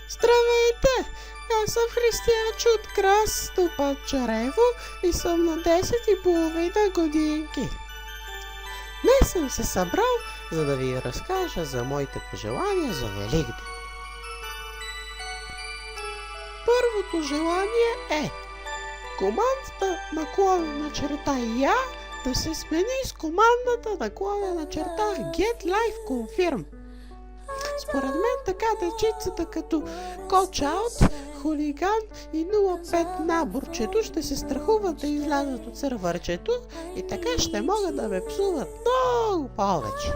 Здравейте! Аз съм Християч от Крас, Топачарево и съм на 10,5 годинки. Днес съм се събрал, за да ви разкажа за моите пожелания за Великден. Първото желание е командата наклонена черта Я да се смени с командата наклонена черта Get Live Confirm. Според мен така дечицата като Coach Out, Хулиган и 05 наборчето ще се страхуват да излязат от сървърчето и така ще могат да ме псуват много повече.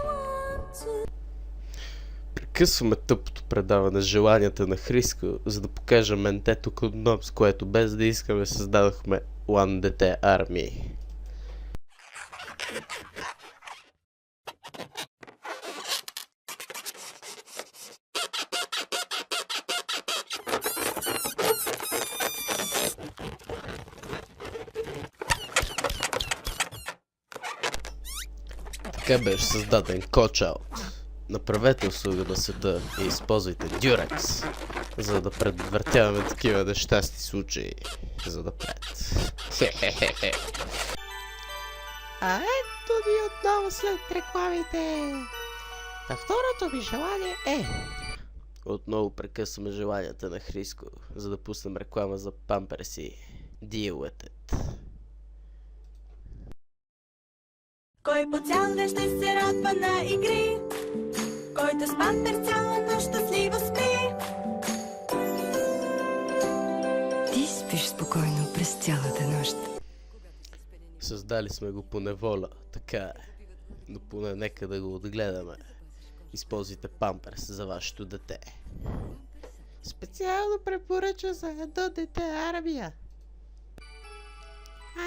Прекъсваме тъпото предаване с желанията на Хриско, за да покажа ментето Кодном, с което без да искаме създадохме One Дете армии. Така беше създаден Coach Out. Направете услуга на света и използвайте Durex, за да предотвратяваме такива нещастни случаи за напред. А ето ни отново след рекламите. А второто ми желание е... Отново прекъсваме желанията на Хриско, за да пуснем реклама за памперси. Deal with it. Кой по цял ден ще се радва на игри, който с памперс цяла нощ щастливо спи. Ти спиш спокойно през цялата нощ. Създали сме го по неволя, така е. Но поне нека да го отгледаме. Използвайте памперс за вашето дете. Специално препоръча за едно дете армия.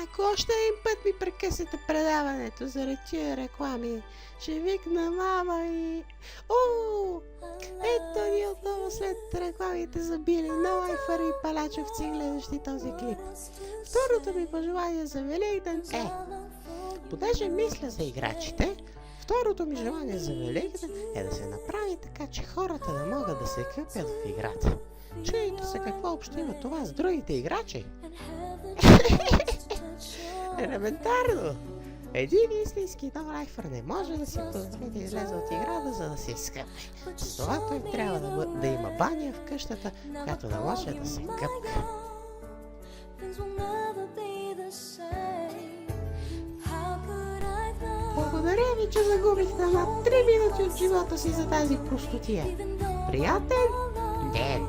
Ако още един път ми прекъснете предаването заради тия реклами, ще викна мама и... Ето ни отново след рекламите за Били на Лайфър и Палачовци, гледащи този клип. Второто ми пожелание за Великден е... Понеже мисля за играчите, второто ми желание за Великден е да се направи така, че хората да могат да се къпят в играта. Чуйте се какво общо има това с другите играчи. Елементарно! Един истински нон-лайфър не може да си позволи да излезе от играта, за да се изкъпне. Затова той трябва да има баня в къщата, която да може да се къпне. Благодаря ви, че загубихте над 3 минути от живота си за тази простотия. Приятен ден!